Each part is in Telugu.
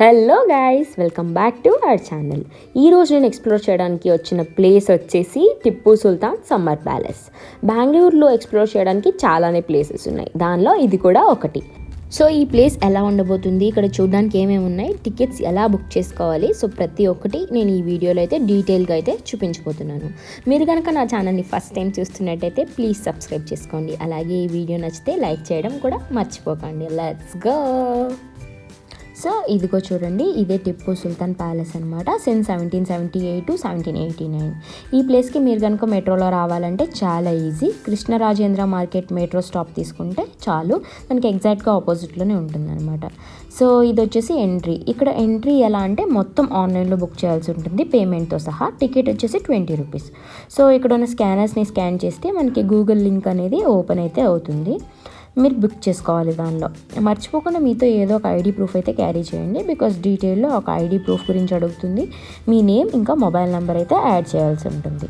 Hello guys, welcome back to our channel. ఈరోజు నేను ఎక్స్ప్లోర్ చేయడానికి వచ్చిన ప్లేస్ వచ్చేసి టిప్పు సుల్తాన్ సమ్మర్ ప్యాలెస్. బెంగళూరులో ఎక్స్ప్లోర్ చేయడానికి చాలానే ప్లేసెస్ ఉన్నాయి, దానిలో ఇది కూడా ఒకటి. సో ఈ ప్లేస్ ఎలా ఉండబోతుంది, ఇక్కడ చూడడానికి ఏమేమి ఉన్నాయి, టికెట్స్ ఎలా బుక్ చేసుకోవాలి, సో ప్రతి ఒక్కటి నేను ఈ వీడియోలో అయితే డీటెయిల్గా అయితే చూపించబోతున్నాను. మీరు కనుక నా ఛానల్ని ఫస్ట్ టైం చూస్తున్నట్టయితే ప్లీజ్ సబ్స్క్రైబ్ చేసుకోండి. అలాగే ఈ వీడియో నచ్చితే లైక్ చేయడం కూడా మర్చిపోకండి. Let's go. సో ఇదిగో చూడండి, ఇదే టిప్పు సుల్తాన్ ప్యాలెస్ అనమాట. Since 1778 to 1789. ఈ ప్లేస్కి మీరు కనుక మెట్రోలో రావాలంటే చాలా ఈజీ. కృష్ణరాజేంద్ర మార్కెట్ మెట్రో స్టాప్ తీసుకుంటే చాలు, దానికి ఎగ్జాక్ట్గా ఆపోజిట్లోనే ఉంటుందన్నమాట. సో ఇది వచ్చేసి ఎంట్రీ. ఇక్కడ ఎంట్రీ ఎలా అంటే మొత్తం ఆన్లైన్లో బుక్ చేయాల్సి ఉంటుంది పేమెంట్తో సహా. టికెట్ వచ్చేసి 20 రూపీస్. సో ఇక్కడ ఉన్న స్కానర్స్ని స్కాన్ చేస్తే మనకి గూగుల్ లింక్ అనేది ఓపెన్ అయితే అవుతుంది. మీరు బుక్ చేసుకోవాలి. దానిలో మర్చిపోకుండా మీతో ఏదో ఒక ఐడి ప్రూఫ్ అయితే క్యారీ చేయండి, బికాస్ డీటెయిల్లో ఒక ఐడి ప్రూఫ్ గురించి అడుగుతుంది. మీ నేమ్ ఇంకా మొబైల్ నెంబర్ అయితే యాడ్ చేయాల్సి ఉంటుంది.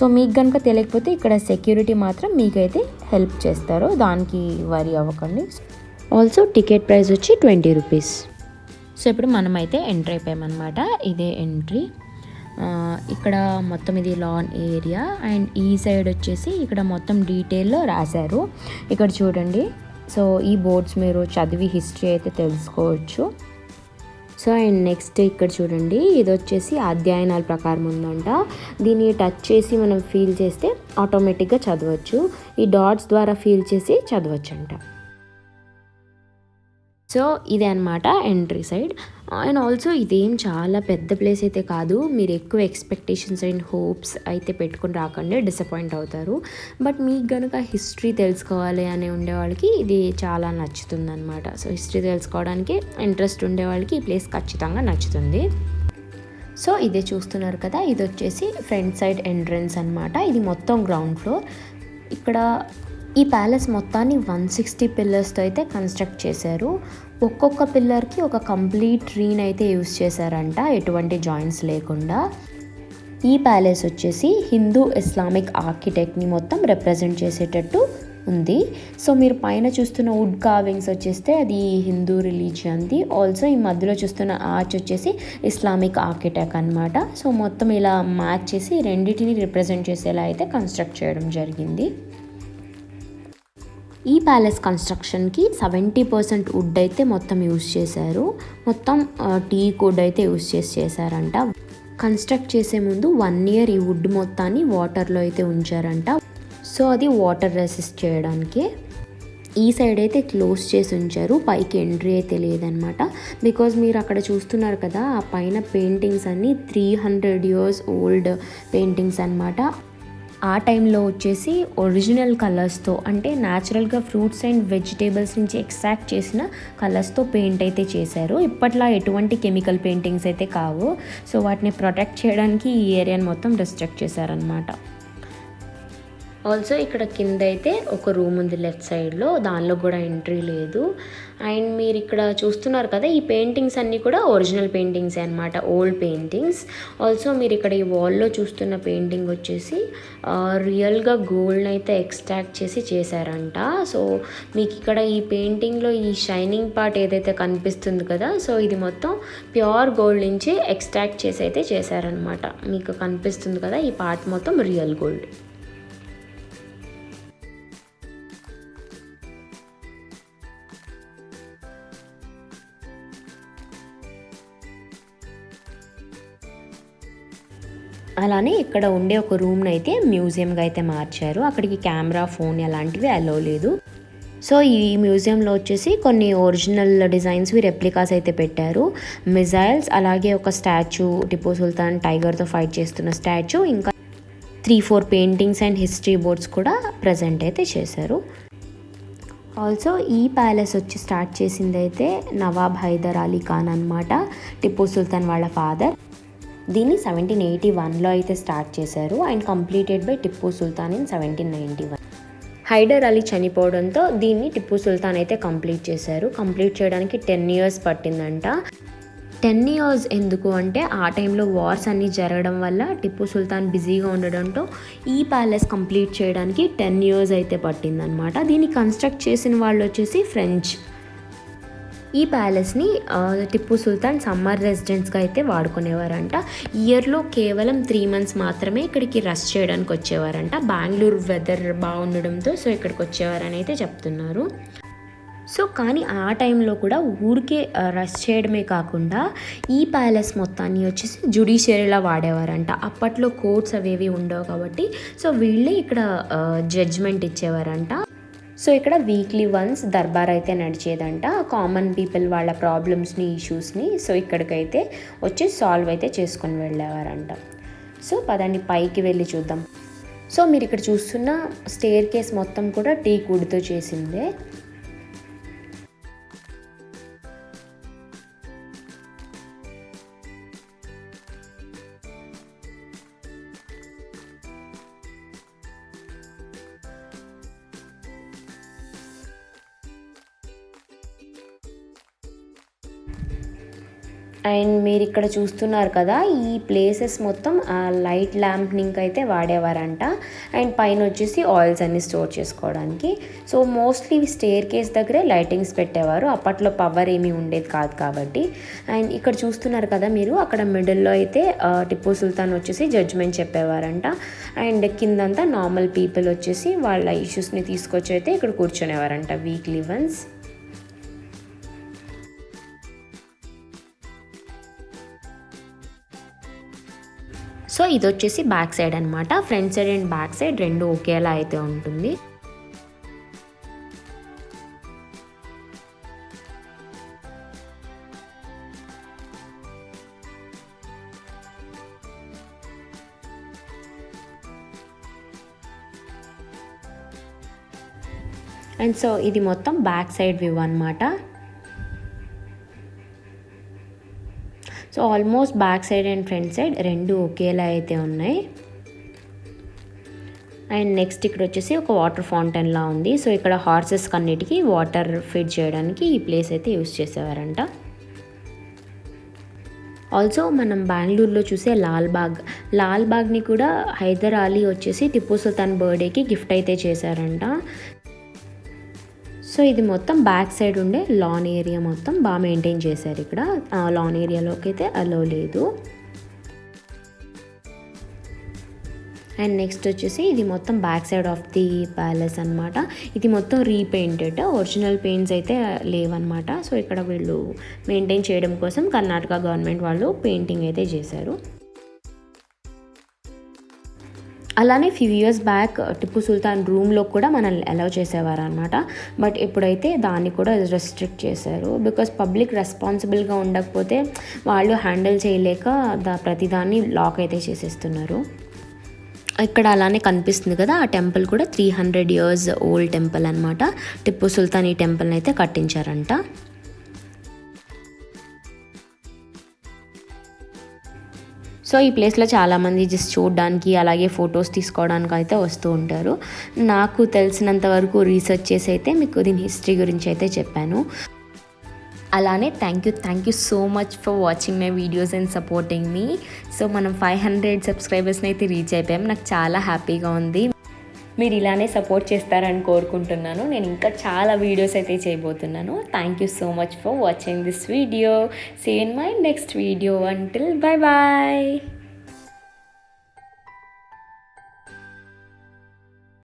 సో మీకు కనుక తెలియకపోతే ఇక్కడ సెక్యూరిటీ మాత్రం మీకైతే హెల్ప్ చేస్తారు, దానికి వరీ అవ్వకండి. ఆల్సో టికెట్ ప్రైస్ వచ్చి 20 రూపీస్. సో ఇప్పుడు మనమైతే ఎంట్రీ అయిపోయామన్నమాట. ఇదే ఎంట్రీ. ఇక్కడ మొత్తం ఇది లాన్ ఏరియా అండ్ ఈ సైడ్ వచ్చేసి ఇక్కడ మొత్తం డీటెయిల్లో రాశారు. ఇక్కడ చూడండి. సో ఈ బోర్డ్స్ మీరు చదివి హిస్టరీ అయితే తెలుసుకోవచ్చు. సో అండ్ నెక్స్ట్ ఇక్కడ చూడండి, ఇది వచ్చేసి అధ్యయనాల ప్రకారం ఉందంట. దీన్ని టచ్ చేసి మనం ఫీల్ చేస్తే ఆటోమేటిక్గా చదవచ్చు. ఈ డాట్స్ ద్వారా ఫీల్ చేసి చదవచ్చు అంట. సో ఇదే అనమాట ఎంట్రీ సైడ్. అండ్ ఆల్సో ఇదేం చాలా పెద్ద ప్లేస్ అయితే కాదు. మీరు ఎక్కువ ఎక్స్పెక్టేషన్స్ అండ్ హోప్స్ అయితే పెట్టుకుని రాకండి, డిసప్పాయింట్ అవుతారు. బట్ మీకు కనుక హిస్టరీ తెలుసుకోవాలి అని ఉండేవాళ్ళకి ఇది చాలా నచ్చుతుంది అనమాట. సో హిస్టరీ తెలుసుకోవడానికి ఇంట్రెస్ట్ ఉండేవాళ్ళకి ఈ ప్లేస్ ఖచ్చితంగా నచ్చుతుంది. సో ఇదే చూస్తున్నారు కదా, ఇది వచ్చేసి ఫ్రంట్ సైడ్ ఎంట్రన్స్ అనమాట. ఇది మొత్తం గ్రౌండ్ ఫ్లోర్. ఇక్కడ ఈ ప్యాలెస్ మొత్తాన్ని 160 పిల్లర్స్తో అయితే కన్స్ట్రక్ట్ చేశారు. ఒక్కొక్క పిల్లర్కి ఒక కంప్లీట్ ట్రీని అయితే యూస్ చేశారంట, ఎటువంటి జాయింట్స్ లేకుండా. ఈ ప్యాలెస్ వచ్చేసి హిందూ ఇస్లామిక్ ఆర్కిటెక్ట్ని మొత్తం రిప్రజెంట్ చేసేటట్టు ఉంది. సో మీరు పైన చూస్తున్న వుడ్ కార్వింగ్స్ వచ్చేస్తే అది హిందూ రిలీజియన్ది. ఆల్సో ఈ మధ్యలో చూస్తున్న ఆర్చ్ వచ్చేసి ఇస్లామిక్ ఆర్కిటెక్ట్ అనమాట. సో మొత్తం ఇలా మ్యాచ్ చేసి రెండింటిని రిప్రజెంట్ చేసేలా అయితే కన్స్ట్రక్ట్ చేయడం జరిగింది. ఈ ప్యాలెస్ కన్స్ట్రక్షన్కి 70% వుడ్ అయితే మొత్తం యూస్ చేశారు. మొత్తం టీక్ వుడ్ అయితే యూస్ చేశారంట. కన్స్ట్రక్ట్ చేసే ముందు 1 year ఈ వుడ్ మొత్తాన్ని వాటర్లో అయితే ఉంచారంట. సో అది వాటర్ రెసిస్ట్ చేయడానికి. ఈ సైడ్ అయితే క్లోజ్ చేసి ఉంచారు, పైకి ఎంట్రీ అయితే లేదనమాట. బికాజ్ మీరు అక్కడ చూస్తున్నారు కదా, ఆ పైన పెయింటింగ్స్ అన్నీ 300 years ఓల్డ్ పెయింటింగ్స్ అనమాట. ఆ టైంలో వచ్చేసి ఒరిజినల్ కలర్స్తో, అంటే న్యాచురల్గా ఫ్రూట్స్ అండ్ వెజిటేబుల్స్ నుంచి ఎక్స్ట్రాక్ట్ చేసిన కలర్స్తో పెయింట్ అయితే చేశారు. ఇప్పట్లో ఎటువంటి కెమికల్ పెయింటింగ్స్ అయితే కావు. సో వాటిని ప్రొటెక్ట్ చేయడానికి ఈ ఏరియాని మొత్తం డిస్ట్రక్ట్ చేశారనమాట. ఆల్సో ఇక్కడ కింద అయితే ఒక రూమ్ ఉంది లెఫ్ట్ సైడ్లో, దానిలో కూడా ఎంట్రీ లేదు. అండ్ మీరు ఇక్కడ చూస్తున్నారు కదా, ఈ పెయింటింగ్స్ అన్నీ కూడా ఒరిజినల్ పెయింటింగ్స్ అనమాట, ఓల్డ్ పెయింటింగ్స్. ఆల్సో మీరు ఇక్కడ ఈ వాల్లో చూస్తున్న పెయింటింగ్ వచ్చేసి రియల్గా గోల్డ్ని అయితే ఎక్స్ట్రాక్ట్ చేసి చేశారంట. సో మీకు ఇక్కడ ఈ పెయింటింగ్లో ఈ షైనింగ్ పార్ట్ ఏదైతే కనిపిస్తుంది కదా, సో ఇది మొత్తం ప్యూర్ గోల్డ్ నుంచి ఎక్స్ట్రాక్ట్ చేసి అయితే చేశారనమాట. మీకు కనిపిస్తుంది కదా, ఈ పార్ట్ మొత్తం రియల్ గోల్డ్. అలానే ఇక్కడ ఉండే ఒక రూమ్ని అయితే మ్యూజియంగా అయితే మార్చారు. అక్కడికి కెమెరా, ఫోన్ అలాంటివి అలో లేదు. సో ఈ మ్యూజియంలో వచ్చేసి కొన్ని ఒరిజినల్ డిజైన్స్వి రెప్లికాస్ అయితే పెట్టారు. మిజైల్స్, అలాగే ఒక స్టాచ్యూ, టిప్పు సుల్తాన్ టైగర్తో ఫైట్ చేస్తున్న స్టాచ్యూ, ఇంకా 3-4 పెయింటింగ్స్ అండ్ హిస్టరీ బోర్డ్స్ కూడా ప్రజెంట్ అయితే చేశారు. ఆల్సో ఈ ప్యాలెస్ వచ్చి స్టార్ట్ చేసింది అయితే నవాబ్ హైదర్ అలీ ఖాన్ అనమాట, టిప్పు సుల్తాన్ వాళ్ళ ఫాదర్. దీన్ని 1781లో అయితే స్టార్ట్ చేశారు and completed by Tipu Sultan in 1791. Hyder Ali చనిపోవడంతో దీన్ని టిప్పు సుల్తాన్ అయితే కంప్లీట్ చేశారు. కంప్లీట్ చేయడానికి 10 years పట్టిందంట. 10 years ఎందుకు అంటే ఆ టైంలో వార్స్ అన్నీ జరగడం వల్ల టిప్పు సుల్తాన్ బిజీగా ఉండడంతో ఈ ప్యాలెస్ కంప్లీట్ చేయడానికి 10 years అయితే పట్టిందనమాట. దీన్ని కన్స్ట్రక్ట్ చేసిన వాళ్ళు వచ్చేసి ఫ్రెంచ్. ఈ ప్యాలెస్ని టిప్పు సుల్తాన్ సమ్మర్ రెసిడెన్స్గా అయితే వాడుకునేవారంట. ఇయర్లో కేవలం 3 months మాత్రమే ఇక్కడికి రెస్ట్ చేయడానికి వచ్చేవారంట. బెంగళూరు వెదర్ బాగుండడంతో సో ఇక్కడికి వచ్చేవారని అయితే చెప్తున్నారు. సో కానీ ఆ టైంలో కూడా ఊరికే రెస్ట్ చేయడమే కాకుండా ఈ ప్యాలెస్ మొత్తాన్ని వచ్చేసి జ్యుడిషియరీలా వాడేవారంట. అప్పట్లో కోర్ట్స్ అవేవి ఉండవు కాబట్టి సో వీళ్ళే ఇక్కడ జడ్జ్మెంట్ ఇచ్చేవారంట. సో ఇక్కడ వీక్లీ వన్స్ దర్బార్ అయితే నడిచేదంట. కామన్ పీపుల్ వాళ్ళ ప్రాబ్లమ్స్ని, ఇష్యూస్ని సో ఇక్కడికైతే వచ్చి సాల్వ్ అయితే చేసుకొని వెళ్ళేవారంట. సో పదండి పైకి వెళ్ళి చూద్దాం. సో మీరు ఇక్కడ చూస్తున్న స్టేర్ కేస్ మొత్తం కూడా టీక్ వుడ్తో చేసిందే. అండ్ మీరు ఇక్కడ చూస్తున్నారు కదా, ఈ ప్లేసెస్ మొత్తం లైట్ ల్యాంప్నింగ్ అయితే వాడేవారంట. అండ్ పైన వచ్చేసి ఆయిల్స్ అన్ని స్టోర్ చేసుకోవడానికి. సో మోస్ట్లీ స్టేర్ కేస్ దగ్గరే లైటింగ్స్ పెట్టేవారు. అప్పట్లో పవర్ ఏమీ ఉండేది కాదు కాబట్టి. అండ్ ఇక్కడ చూస్తున్నారు కదా మీరు, అక్కడ మిడిల్లో అయితే టిప్పు సుల్తాన్ వచ్చేసి జడ్జ్మెంట్ చెప్పేవారంట. అండ్ కిందంతా నార్మల్ పీపుల్ వచ్చేసి వాళ్ళ ఇష్యూస్ని తీసుకొచ్చి అయితే ఇక్కడ కూర్చునేవారంట వీక్లీ వన్స్. సో ఇది వచ్చేసి బ్యాక్ సైడ్ అనమాట. Front side and back side రెండు ఒకేలా అయితే ఉంటుంది. అండ్ సో ఇది మొత్తం బ్యాక్ సైడ్ వ్యూ అనమాట. So almost back side and front side రెండు ఒకేలా అయితే ఉన్నాయి. అండ్ నెక్స్ట్ ఇక్కడ వచ్చేసి ఒక వాటర్ ఫౌంటైన్లా ఉంది. సో ఇక్కడ హార్సెస్ కన్నిటికి వాటర్ ఫీడ్ చేయడానికి ఈ ప్లేస్ అయితే యూస్ చేసేవారంట. ఆల్సో మనం బెంగళూరులో చూసే లాల్బాగ్ని కూడా హైదర్ అలీ వచ్చేసి టిప్పు సుల్తాన్ బర్త్డేకి గిఫ్ట్ అయితే చేశారంట. సో ఇది మొత్తం బ్యాక్ సైడ్ ఉండే లాన్ ఏరియా మొత్తం బాగా మెయింటైన్ చేశారు. ఇక్కడ లాన్ ఏరియాలోకి అయితే అలో లేదు. అండ్ నెక్స్ట్ వచ్చేసి ఇది మొత్తం back side of the palace అనమాట. ఇది మొత్తం రీపెయింటెడ్, ఒరిజినల్ పెయింట్స్ అయితే లేవన్నమాట. సో ఇక్కడ వీళ్ళు మెయింటైన్ చేయడం కోసం కర్ణాటక గవర్నమెంట్ వాళ్ళు పెయింటింగ్ అయితే చేశారు. అలానే few years back Tipu Sultan రూమ్లో కూడా మనల్ని అలౌ చేసేవారు అనమాట. బట్ ఇప్పుడైతే దాన్ని కూడా రెస్ట్రిక్ట్ చేశారు. బికాస్ పబ్లిక్ రెస్పాన్సిబుల్గా ఉండకపోతే వాళ్ళు హ్యాండిల్ చేయలేక ప్రతిదాన్ని లాక్ అయితే చేసేస్తున్నారు. ఇక్కడ అలానే కనిపిస్తుంది కదా, ఆ టెంపుల్ కూడా 300 years ఓల్డ్ టెంపుల్ అనమాట. టిప్పు సుల్తాన్ ఈ టెంపుల్ని అయితే కట్టించారంట. సో ఈ ప్లేస్లో చాలామంది జస్ట్ చూడడానికి అలాగే ఫొటోస్ తీసుకోవడానికి అయితే వస్తూ ఉంటారు. నాకు తెలిసినంత వరకు రీసెర్చ్ చేసి అయితే మీకు దీని హిస్టరీ గురించి అయితే చెప్పాను. అలానే thank you so much for watching my videos and supporting me. So మనం 500 సబ్స్క్రైబర్స్ని అయితే రీచ్ అయిపోయాం. నాకు చాలా హ్యాపీగా ఉంది. మీరు ఇలానే సపోర్ట్ చేస్తారని కోరుకుంటున్నాను. నేను ఇంకా చాలా వీడియోస్ అయితే చేయబోతున్నాను. Thank you so much for watching this video. See you in my next video. Until bye bye.